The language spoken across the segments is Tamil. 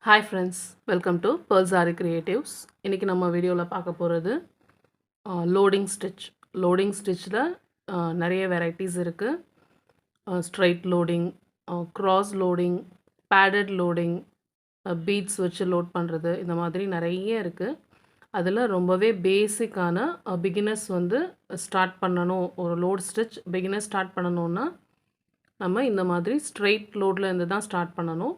Hi friends, welcome to Aari Creatives. இன்னைக்கு நம்ம வீடியோவில் பார்க்க போகிறது லோடிங் ஸ்டிச். லோடிங் ஸ்டிச்சில் நிறைய வெரைட்டிஸ் இருக்குது. Straight loading, cross loading, padded loading, beads வச்சு லோட் பண்ணுறது, இந்த மாதிரி நிறைய இருக்குது. அதில் ரொம்பவே பேசிக்கான பிகினர்ஸ் வந்து ஸ்டார்ட் பண்ணணும். ஒரு லோட் ஸ்டிச் பிகினர்ஸ் ஸ்டார்ட் பண்ணணுன்னா நம்ம இந்த மாதிரி ஸ்ட்ரைட் லோடில் இருந்து தான் ஸ்டார்ட் பண்ணணும்.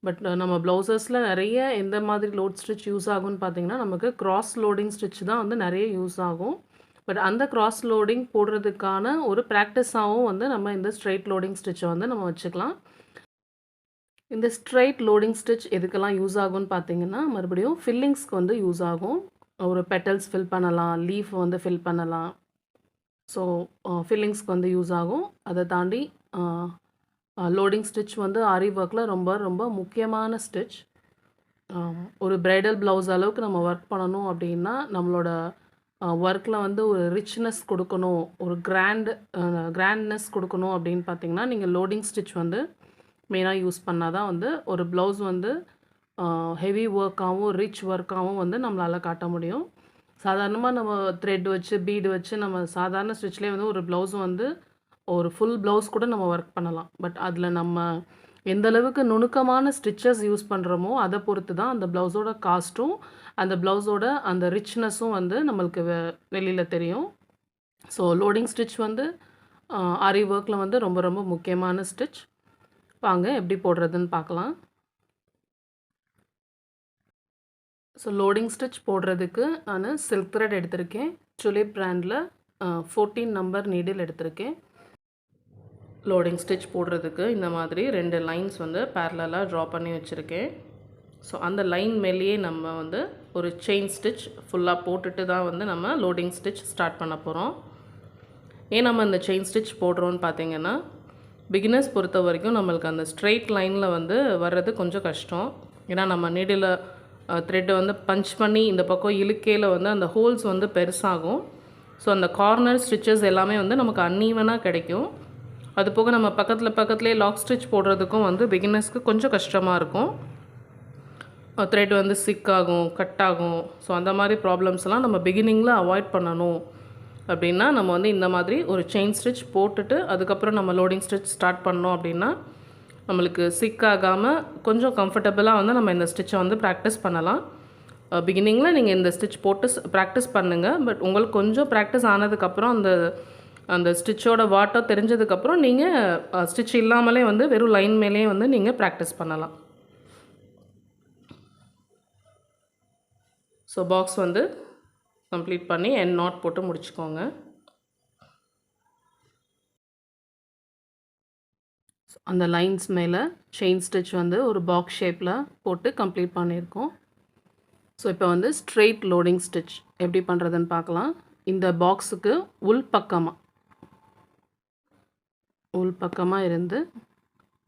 பட் நம்ம ப்ளவுசஸில் நிறைய எந்த மாதிரி லோட் ஸ்டிச் யூஸ் ஆகும்னு பார்த்தீங்கன்னா, நமக்கு கிராஸ் லோடிங் ஸ்டிச் தான் வந்து நிறைய யூஸ் ஆகும். பட் அந்த கிராஸ் லோடிங் போடுறதுக்கான ஒரு ப்ராக்டிஸாகவும் வந்து நம்ம இந்த ஸ்ட்ரைட் லோடிங் ஸ்டிச்சை வந்து நம்ம வச்சுக்கலாம். இந்த ஸ்ட்ரைட் லோடிங் ஸ்டிச் எதுக்கெல்லாம் யூஸ் ஆகும்னு பார்த்தீங்கன்னா, மறுபடியும் ஃபில்லிங்ஸ்க்கு வந்து யூஸ் ஆகும். ஒரு பெட்டல்ஸ் ஃபில் பண்ணலாம், லீஃப் வந்து ஃபில் பண்ணலாம். ஸோ ஃபில்லிங்ஸ்க்கு வந்து யூஸ் ஆகும். அதை தாண்டி லோடிங் ஸ்டிச் வந்து ஆரி ஒர்க்கில் ரொம்ப ரொம்ப முக்கியமான ஸ்டிச். ஒரு பிரைடல் ப்ளவுஸ் அளவுக்கு நம்ம ஒர்க் பண்ணணும் அப்படின்னா, நம்மளோட ஒர்க்கில் வந்து ஒரு ரிச்னஸ் கொடுக்கணும், ஒரு கிராண்ட்னஸ் கொடுக்கணும் அப்படின்னு பார்த்தீங்கன்னா, நீங்கள் லோடிங் ஸ்டிச் வந்து மெயினாக யூஸ் பண்ணால் தான் வந்து ஒரு ப்ளவுஸ் வந்து ஹெவி ஒர்க்காகவும் ரிச் ஒர்க்காகவும் வந்து நம்மளால் காட்ட முடியும். சாதாரணமாக நம்ம த்ரெட் வச்சு பீடு வச்சு நம்ம சாதாரண ஸ்டிச்லேயே வந்து ஒரு ப்ளவுஸ் வந்து ஒரு ஃபுல் ப்ளவுஸ் கூட நம்ம ஒர்க் பண்ணலாம். பட் அதில் நம்ம எந்த அளவுக்கு நுணுக்கமான ஸ்டிச்சஸ் யூஸ் பண்ணுறோமோ அதை பொறுத்து தான் அந்த ப்ளவுஸோட காஸ்ட்டும் அந்த ப்ளவுஸோட அந்த ரிச்னஸும் வந்து நம்மளுக்கு வெளியில் தெரியும். ஸோ லோடிங் ஸ்டிச் வந்து ஆரி ஒர்க்கில் வந்து ரொம்ப ரொம்ப முக்கியமான ஸ்டிச். வாங்க எப்படி போடுறதுன்னு பார்க்கலாம். ஸோ லோடிங் ஸ்டிச் போடுறதுக்கு நான் சில்க் த்ரெட் எடுத்திருக்கேன். டுலிப் பிராண்டில் 14 நம்பர் நீடில் எடுத்திருக்கேன். லோடிங் ஸ்டிச் போடுறதுக்கு இந்த மாதிரி 2 லைன்ஸ் வந்து பேரலாக ட்ரா பண்ணி வச்சுருக்கேன். ஸோ அந்த லைன் மேலேயே நம்ம வந்து ஒரு செயின் ஸ்டிச் ஃபுல்லாக போட்டுட்டு தான் வந்து நம்ம லோடிங் ஸ்டிச் ஸ்டார்ட் பண்ண போகிறோம். ஏன் நம்ம இந்த செயின் ஸ்டிச் போடுறோன்னு பார்த்தீங்கன்னா, பிகினர்ஸ் பொறுத்த வரைக்கும் நம்மளுக்கு அந்த ஸ்ட்ரெயிட் லைனில் வந்து வர்றது கொஞ்சம் கஷ்டம். ஏன்னா நம்ம நீடில் த்ரெட்டை வந்து பஞ்ச் பண்ணி இந்த பக்கம் இழுக்கையில் வந்து அந்த ஹோல்ஸ் வந்து பெருசாகும். ஸோ அந்த கார்னர் ஸ்டிச்சஸ் எல்லாமே வந்து நமக்கு அன்ஈவனாக கிடைக்கும். அது போக நம்ம பக்கத்துலேயே லாக் ஸ்டிச் போடுறதுக்கும் வந்து பிகினர்ஸ்க்கு கொஞ்சம் கஷ்டமாக இருக்கும். த்ரெட் வந்து சிக் ஆகும், கட் ஆகும். ஸோ அந்த மாதிரி ப்ராப்ளம்ஸ்லாம் நம்ம பிகினிங்கில் அவாய்ட் பண்ணணும் அப்படின்னா, நம்ம வந்து இந்த மாதிரி ஒரு செயின் ஸ்டிச் போட்டுட்டு அதுக்கப்புறம் நம்ம லோடிங் ஸ்டிச் ஸ்டார்ட் பண்ணோம் அப்படின்னா, நம்மளுக்கு சிக் ஆகாமல் கொஞ்சம் கம்ஃபர்டபுளாக வந்து நம்ம இந்த ஸ்டிச்சை வந்து ப்ராக்டிஸ் பண்ணலாம். பிகினிங்கில் நீங்கள் இந்த ஸ்டிச் போட்டு ப்ராக்டிஸ் பண்ணுங்கள். பட் உங்களுக்கு கொஞ்சம் ப்ராக்டிஸ் ஆனதுக்கப்புறம் அந்த ஸ்டிச்சோட வாட்டர் தெரிஞ்சதுக்கப்புறம் நீங்கள் ஸ்டிச் இல்லாமலே வந்து வெறும் லைன் மேலேயே வந்து நீங்கள் ப்ராக்டிஸ் பண்ணலாம். ஸோ பாக்ஸ் வந்து கம்ப்ளீட் பண்ணி எண்ட் நாட் போட்டு முடிச்சுக்கோங்க. அந்த லைன்ஸ் மேலே செயின் ஸ்டிச் வந்து ஒரு பாக்ஸ் ஷேப்பில் போட்டு கம்ப்ளீட் பண்ணியிருக்கோம். ஸோ இப்போ வந்து ஸ்ட்ரெயிட் லோடிங் ஸ்டிச் எப்படி பண்ணுறதுன்னு பார்க்கலாம். இந்த பாக்ஸுக்கு உள் பக்கமாக இருந்து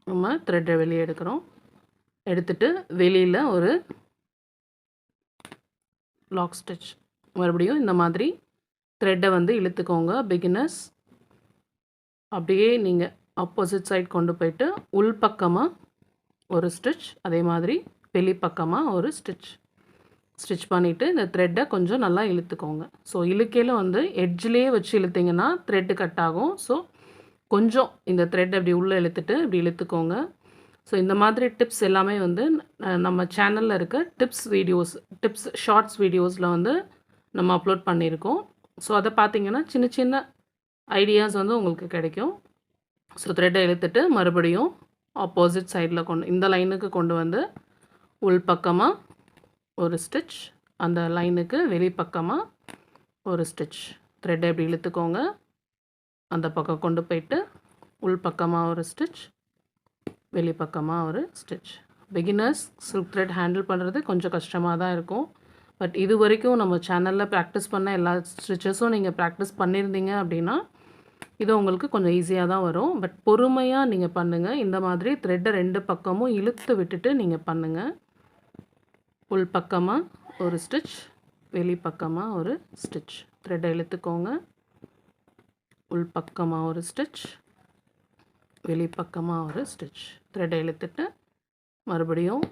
நம்ம த்ரெட்டை வெளியே எடுக்கிறோம். எடுத்துட்டு வெளியில் ஒரு லாக் ஸ்டிச் மறுபடியும் இந்த மாதிரி த்ரெட்டை வந்து இழுத்துக்கோங்க. பிகினர்ஸ் அப்படியே நீங்கள் ஆப்போசிட் சைட் கொண்டு போயிட்டு உள் பக்கமாக ஒரு ஸ்டிச், அதே மாதிரி வெளிப்பக்கமாக ஒரு ஸ்டிச் பண்ணிவிட்டு இந்த த்ரெட்டை கொஞ்சம் நல்லா இழுத்துக்கோங்க. ஸோ இழுக்கையில் வந்து எட்ஜ்லேயே வச்சு இழுத்திங்கன்னா த்ரெட்டு கட் ஆகும். ஸோ கொஞ்சம் இந்த த்ரெட் அப்படி உள்ளே இழுத்துட்டு இப்படி இழுத்துக்கோங்க. ஸோ இந்த மாதிரி டிப்ஸ் எல்லாமே வந்து நம்ம சேனலில் இருக்க டிப்ஸ் ஷார்ட்ஸ் வீடியோஸில் வந்து நம்ம அப்லோட் பண்ணியிருக்கோம். ஸோ அதை பார்த்தீங்கன்னா சின்ன சின்ன ஐடியாஸ் வந்து உங்களுக்கு கிடைக்கும். ஸோ த்ரெட்டை இழுத்துட்டு மறுபடியும் ஆப்போசிட் சைடில் இந்த லைனுக்கு கொண்டு வந்து உள் பக்கமாக ஒரு ஸ்டிச், அந்த லைனுக்கு வெளிப்பக்கமாக ஒரு ஸ்டிச். த்ரெட்டை இப்படி இழுத்துக்கோங்க. அந்த பக்கம் கொண்டு போயிட்டு உள் பக்கமாக ஒரு ஸ்டிச், வெளிப்பக்கமாக ஒரு stitch. Beginners silk thread handle பண்ணுறது கொஞ்சம் கஷ்டமாக தான் இருக்கும். பட் இது வரைக்கும் நம்ம சேனலில் ப்ராக்டிஸ் பண்ண எல்லா ஸ்டிச்சஸும் நீங்கள் ப்ராக்டிஸ் பண்ணியிருந்தீங்க அப்படின்னா இது உங்களுக்கு கொஞ்சம் ஈஸியாக தான் வரும். பட் பொறுமையாக நீங்கள் பண்ணுங்கள். இந்த மாதிரி த்ரெட்டை 2 பக்கமும் இழுத்து விட்டுட்டு நீங்கள் பண்ணுங்கள். உள் பக்கமாக ஒரு ஸ்டிச், வெளிப்பக்கமாக ஒரு ஸ்டிச். த்ரெட்டை இழுத்துக்கோங்க. உள் பக்கமாக ஒரு ஸ்டிச், வெளிப்பக்கமாக ஒரு ஸ்டிச். த்ரெட்டை இழுத்துட்டு மறுபடியும்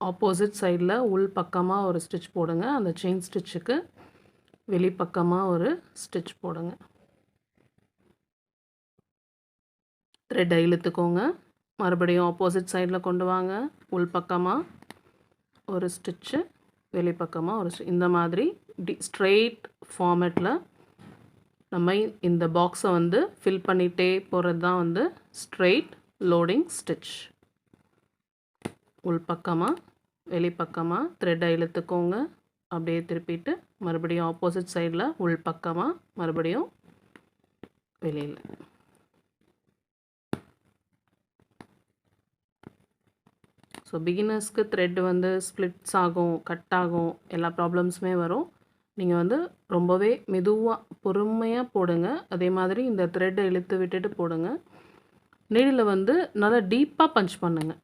ஆப்போசிட் சைடில் உள் பக்கமாக ஒரு ஸ்டிச் போடுங்க. அந்த செயின் ஸ்டிச்சுக்கு வெளிப்பக்கமாக ஒரு ஸ்டிச் போடுங்க. த்ரெட்டை இழுத்துக்கோங்க. மறுபடியும் ஆப்போசிட் சைடில் கொண்டு வாங்க. உள் பக்கமாக ஒரு ஸ்டிச்சு, வெளிப்பக்கமாக ஒரு இந்த மாதிரி ஸ்ட்ரெயிட் ஃபார்மேட்டில் நம்ம இந்த பாக்ஸை வந்து ஃபில் பண்ணிகிட்டே போகிறது தான் வந்து ஸ்ட்ரெயிட் லோடிங் ஸ்டிச். உள் பக்கமாக வெளிப்பக்கமாக த்ரெட்டை இழுத்துக்கோங்க. அப்படியே திருப்பிட்டு மறுபடியும் ஆப்போசிட் சைடில் உள் பக்கமாக மறுபடியும் வெளியில். ஸோ பிகினர்ஸ்க்கு த்ரெட் வந்து ஸ்ப்ளிட்ஸ் ஆகும், கட் ஆகும், எல்லா ப்ராப்ளம்ஸுமே வரும். நீங்கள் வந்து ரொம்பவே மெதுவாக பொறுமையாக போடுங்க. அதே மாதிரி இந்த த்ரெட்டை இழுத்து விட்டுட்டு போடுங்க. நீடில் வந்து நல்லா டீப்பாக பஞ்ச் பண்ணுங்கள்.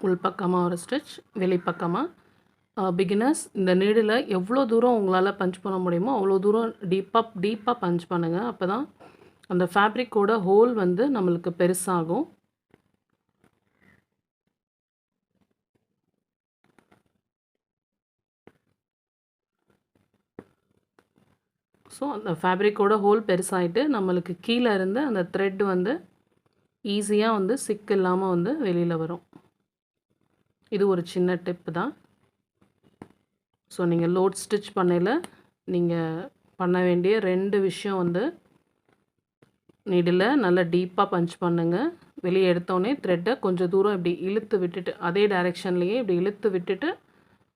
உள் பக்கமாக ஒரு ஸ்டிச், வெளிப்பக்கமாக. பிகினர்ஸ் இந்த நீடில் எவ்வளோ தூரம் உங்களால் பஞ்ச் பண்ண முடியுமோ அவ்வளோ தூரம் டீப்பாக பஞ்ச் பண்ணுங்கள். அப்போ தான் அந்த ஃபேப்ரிக்கோட ஹோல் வந்து நம்மளுக்கு பெருசாகும். ஸோ அந்த ஃபேப்ரிக்கோட ஹோல் பெருசாகிட்டு நம்மளுக்கு கீழே இருந்து அந்த த்ரெட் வந்து ஈஸியாக வந்து சிக்கு இல்லாமல் வந்து வெளியில் வரும். இது ஒரு சின்ன டிப்பு தான். ஸோ நீங்கள் லோட் ஸ்டிச் பண்ணையில் நீங்கள் பண்ண வேண்டிய 2 விஷயம் வந்து நீடில் நல்லா டீப்பாக பஞ்ச் பண்ணுங்கள். வெளியே எடுத்தோடனே த்ரெட்டை கொஞ்சம் தூரம் இப்படி இழுத்து விட்டுட்டு அதே டைரெக்ஷன்லேயே இப்படி இழுத்து விட்டுட்டு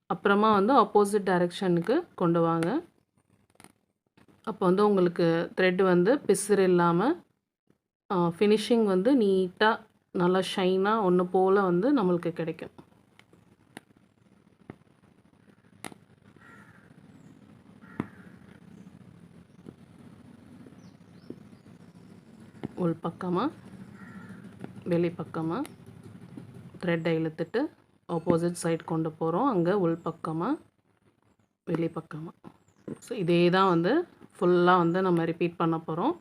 அப்புறமா வந்து ஆப்போசிட் டைரெக்ஷனுக்கு கொண்டு வாங்க. அப்போ வந்து உங்களுக்கு த்ரெட் வந்து பிசுறு இல்லாமல் ஃபினிஷிங் வந்து நீட்டாக நல்லா ஷைனாக ஒன்று போல் வந்து நம்மளுக்கு கிடைக்கும். உள் பக்கமாக வெளிப்பக்கமாக த்ரெட்டை இழுத்துட்டு ஆப்போசிட் சைட் கொண்டு போகிறோம். அங்கே உள் பக்கமாக வெளிப்பக்கமாக. ஸோ இதே தான் வந்து ஃபுல்லாக வந்து நம்ம ரிப்பீட் பண்ண போகிறோம்.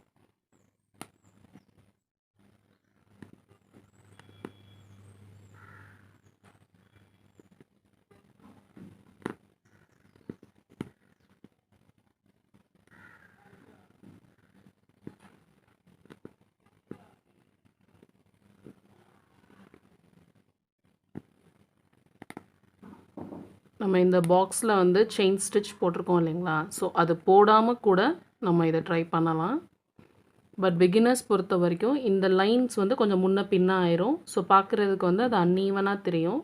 நம்ம இந்த பாக்ஸில் வந்து செயின் ஸ்டிச் போட்டிருக்கோம் இல்லைங்களா? ஸோ அது போடாமல் கூட நம்ம இதை ட்ரை பண்ணலாம். பட் பிகினர்ஸ் பொறுத்த வரைக்கும் இந்த லைன்ஸ் வந்து கொஞ்சம் முன்ன பின்ன ஆயிரும். ஸோ பார்க்குறதுக்கு வந்து அது அன்ஈவனாக தெரியும்.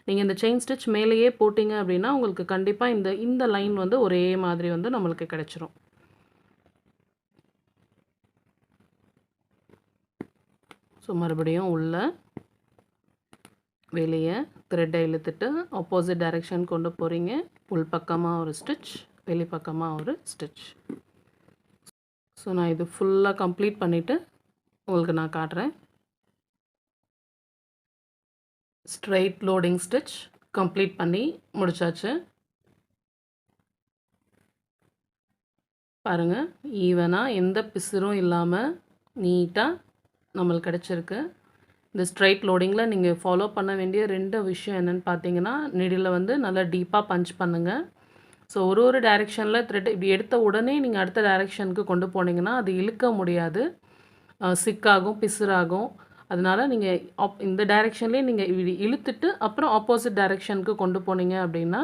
நீங்கள் இந்த செயின் ஸ்டிச் மேலேயே போட்டிங்க அப்படின்னா உங்களுக்கு கண்டிப்பாக இந்த லைன் வந்து ஒரே மாதிரி வந்து நம்மளுக்கு கிடைச்சிரும். ஸோ மறுபடியும் உள்ள வெளியே த்ரெட்டை இழுத்துட்டு ஆப்போசிட் டைரெக்ஷன் கொண்டு போகிறீங்க. உள் பக்கமாக ஒரு ஸ்டிச், வெளிப்பக்கமாக ஒரு ஸ்டிச். ஸோ நான் இது ஃபுல்லாக கம்ப்ளீட் பண்ணிவிட்டு உங்களுக்கு நான் காட்டுறேன். ஸ்ட்ரைட் லோடிங் ஸ்டிச் கம்ப்ளீட் பண்ணி முடிச்சாச்சு. பாருங்கள், ஈவனாக எந்த பிசுரும் இல்லாமல் நீட்டாக நம்மளுக்கு கிடச்சிருக்கு. இந்த ஸ்ட்ரைட் லோடிங்கில் நீங்கள் ஃபாலோ பண்ண வேண்டிய 2 விஷயம் என்னென்னு பார்த்தீங்கன்னா, நீடில் வந்து நல்லா டீப்பாக பஞ்ச் பண்ணுங்கள். ஸோ ஒரு டைரெக்ஷனில் த்ரெட் இப்படி எடுத்த உடனே நீங்கள் அடுத்த டைரெக்ஷனுக்கு கொண்டு போனீங்கன்னா அது இழுக்க முடியாது, சிக்காகும், பிசுறாகும். அதனால் நீங்கள் இந்த டைரெக்ஷன்லேயே நீங்கள் இப்படி இழுத்துட்டு அப்புறம் ஆப்போசிட் டைரெக்ஷனுக்கு கொண்டு போனீங்க அப்படின்னா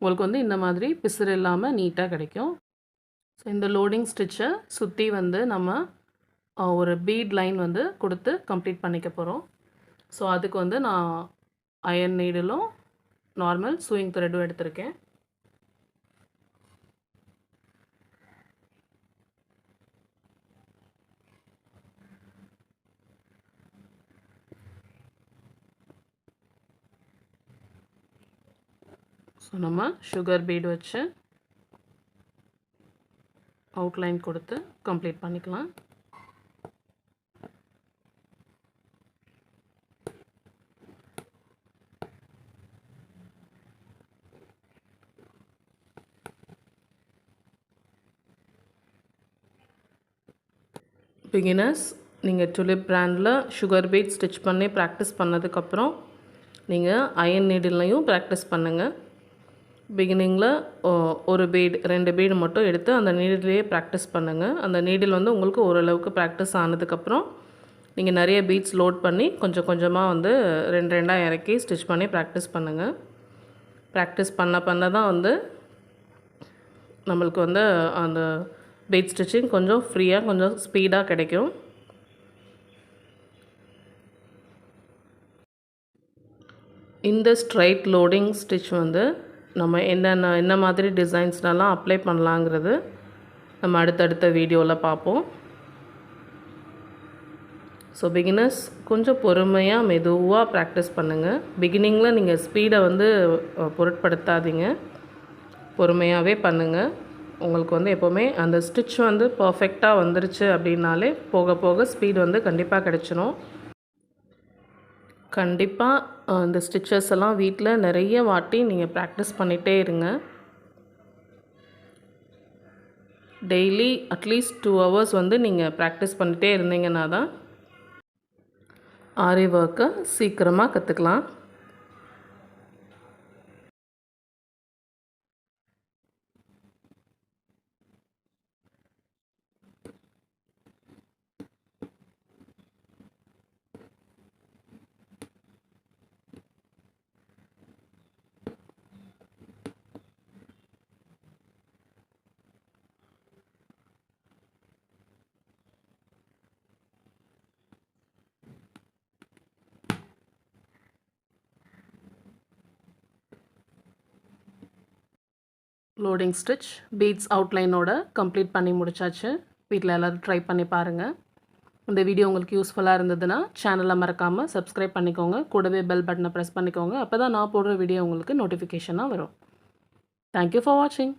உங்களுக்கு வந்து இந்த மாதிரி பிசுறு இல்லாமல் நீட்டாக கிடைக்கும். ஸோ இந்த லோடிங் ஸ்டிச்சை சுற்றி வந்து நம்ம ஒரு பீட் லைன் வந்து கொடுத்து கம்ப்ளீட் பண்ணிக்க போகிறோம். ஸோ அதுக்கு வந்து நான் அயர்ன் நீடிலும் நார்மல் சூயிங் த்ரெட்டும் எடுத்திருக்கேன். ஸோ நம்ம சுகர் பீட் வச்சு அவுட்லைன் கொடுத்து கம்ப்ளீட் பண்ணிக்கலாம். பிகினர்ஸ், நீங்கள் டுலிப் பிராண்டில் சுகர் பீட் ஸ்டிச் பண்ணி ப்ராக்டிஸ் பண்ணதுக்கப்புறம் நீங்கள் அயன் நீடில்லையும் ப்ராக்டிஸ் பண்ணுங்கள். பிகினிங்கில் ஒரு பீடு 2 பீடு மட்டும் எடுத்து அந்த நீடிலேயே ப்ராக்டிஸ் பண்ணுங்கள். அந்த நீடில் வந்து உங்களுக்கு ஓரளவுக்கு ப்ராக்டிஸ் ஆனதுக்கப்புறம் நீங்கள் நிறைய பீட்ஸ் லோட் பண்ணி கொஞ்சம் கொஞ்சமாக வந்து 2 இறக்கி ஸ்டிச் பண்ணி ப்ராக்டிஸ் பண்ணுங்கள். ப்ராக்டிஸ் பண்ண தான் வந்து நம்மளுக்கு வந்து அந்த பீட் ஸ்டிச்சிங் கொஞ்சம் ஃப்ரீயாக கொஞ்சம் ஸ்பீடாக கிடைக்கும். இந்த ஸ்ட்ரைட் லோடிங் ஸ்டிச் வந்து நம்ம என்ன மாதிரி டிசைன்ஸ்னெல்லாம் அப்ளை பண்ணலாங்கிறது நம்ம அடுத்தடுத்த வீடியோவில் பார்ப்போம். ஸோ பிகினர்ஸ் கொஞ்சம் பொறுமையாக மெதுவாக ப்ராக்டிஸ் பண்ணுங்கள். பிகினிங்கில் நீங்கள் ஸ்பீடை வந்து பொருட்படுத்தாதீங்க, பொறுமையாகவே பண்ணுங்கள். உங்களுக்கு வந்து எப்போவுமே அந்த ஸ்டிச் வந்து பர்ஃபெக்டாக வந்துருச்சு அப்படின்னாலே போக போக ஸ்பீடு வந்து கண்டிப்பாக கிடச்சிரும். கண்டிப்பாக இந்த ஸ்டிச்சஸ் எல்லாம் வீட்டில் நிறைய வாட்டி நீங்கள் ப்ராக்டிஸ் பண்ணிகிட்டே இருங்க. டெய்லி அட்லீஸ்ட் 2 ஹவர்ஸ் வந்து நீங்கள் ப்ராக்டிஸ் பண்ணிகிட்டே இருந்தீங்கன்னா தான் ஆரி ஒர்க்கை சீக்கிரமாக கற்றுக்கலாம். லோடிங் ஸ்டிச் பீட்ஸ் அவுட்லைனோட கம்ப்ளீட் பண்ணி முடிச்சாச்சு. வீட்டில் எல்லோரும் ட்ரை பண்ணி பாருங்கள். இந்த வீடியோ உங்களுக்கு யூஸ்ஃபுல்லாக இருந்ததுன்னா சேனலை மறக்காமல் சப்ஸ்கிரைப் பண்ணிக்கோங்க. கூடவே பெல் பட்டனை ப்ரெஸ் பண்ணிக்கோங்க. அப்போ தான் நான் போடுற வீடியோ உங்களுக்கு நோட்டிஃபிகேஷனாக வரும். தேங்க்யூ ஃபார் வாட்சிங்.